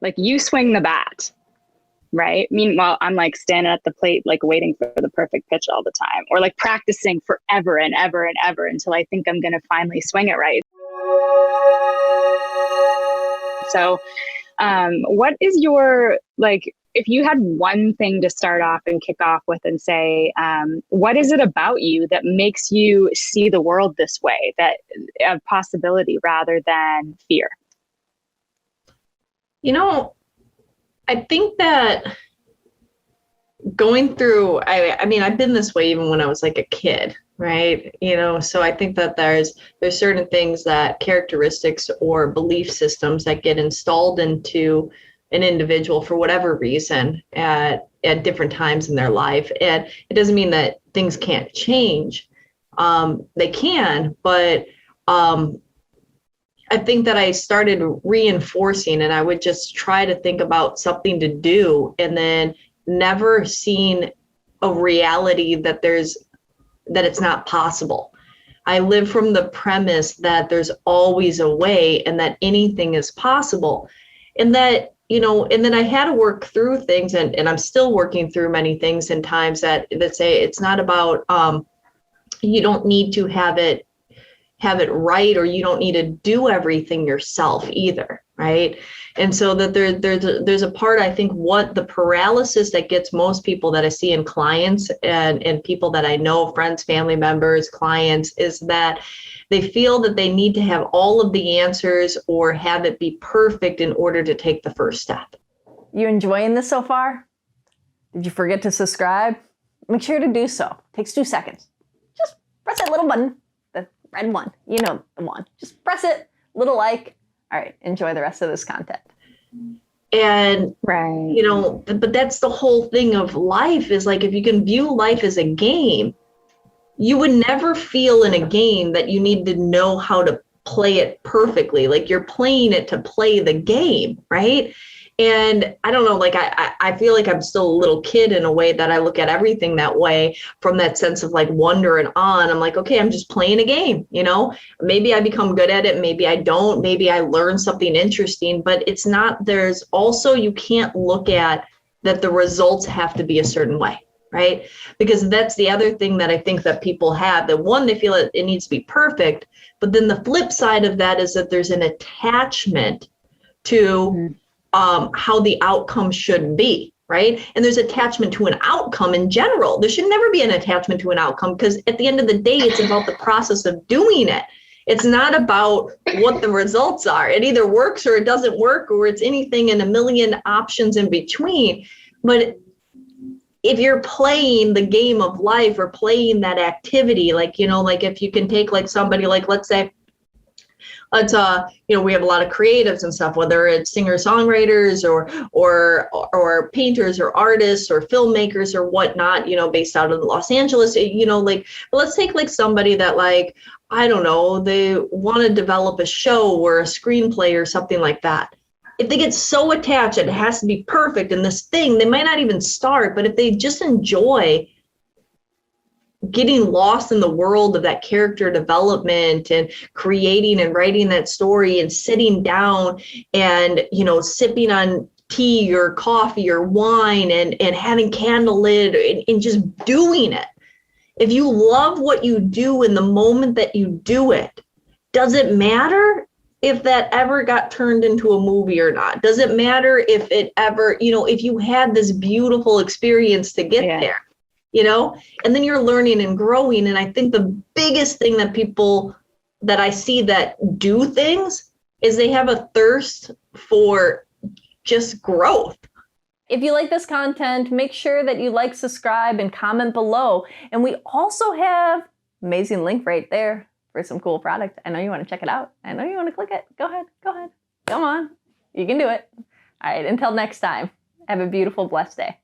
Like you swing the bat, right? Meanwhile, I'm like standing at the plate, like waiting for the perfect pitch all the time, or like practicing forever and ever and ever until I think I'm going to finally swing it right. So, what is your, like, if you had one thing to start off and kick off with and say, what is it about you that makes you see the world this way, that of possibility rather than fear? You know, I think that going through, I mean, I've been this way even when I was like a kid, right? You know, so I think that there's certain things, that characteristics or belief systems that get installed into an individual for whatever reason at different times in their life. And it doesn't mean that things can't change. They can, but I think that I started reinforcing, and I would just try to think about something to do and then never seen a reality that it's not possible. I live from the premise that there's always a way and that anything is possible. And that, you know, and then I had to work through things, and I'm still working through many things and times that say it's not about, you don't need to have it right, or you don't need to do everything yourself either, right? And so that there's a part, I think, what the paralysis that gets most people that I see in clients and people that I know, friends, family members, clients, is that they feel that they need to have all of the answers or have it be perfect in order to take the first step. You enjoying this so far? Did you forget to subscribe? Make sure to do so. It takes 2 seconds. Just press that little button. Red one, you know the one. Just press it, little like. All right, enjoy the rest of this content. And, right, you know, but that's the whole thing of life, is like, if you can view life as a game, you would never feel in a game that you need to know how to play it perfectly. Like, you're playing it to play the game, right? And I don't know, like, I feel like I'm still a little kid in a way that I look at everything that way, from that sense of like wonder and awe. And I'm like, okay, I'm just playing a game, you know, maybe I become good at it. Maybe I don't, maybe I learn something interesting, but it's not, there's also, you can't look at that the results have to be a certain way, right? Because that's the other thing that I think that people have, that one, they feel it needs to be perfect, but then the flip side of that is that there's an attachment to how the outcome should be, right? And there's attachment to an outcome in general. There should never be an attachment to an outcome, because at the end of the day, it's about the process of doing it. It's not about what the results are. It either works or it doesn't work, or it's anything in a million options in between. But if you're playing the game of life, or playing that activity, like, you know, like if you can take like somebody, like, let's say, it's you know, we have a lot of creatives and stuff, whether it's singer-songwriters or painters or artists or filmmakers or whatnot, you know, based out of Los Angeles, you know, like, let's take like somebody that, like, I don't know, they want to develop a show or a screenplay or something like that. If they get so attached that it has to be perfect in this thing, they might not even start. But if they just enjoy getting lost in the world of that character development and creating and writing that story and sitting down and, you know, sipping on tea or coffee or wine and having candlelit and just doing it. If you love what you do in the moment that you do it, does it matter if that ever got turned into a movie or not? Does it matter if it ever, you know, if you had this beautiful experience to get there? You know, and then you're learning and growing. And I think the biggest thing that people that I see that do things is they have a thirst for just growth. If you like this content, make sure that you like, subscribe, and comment below. And we also have amazing link right there for some cool product. I know you want to check it out. I know you want to click it. Go ahead. Go ahead. Come on. You can do it. All right. Until next time, have a beautiful, blessed day.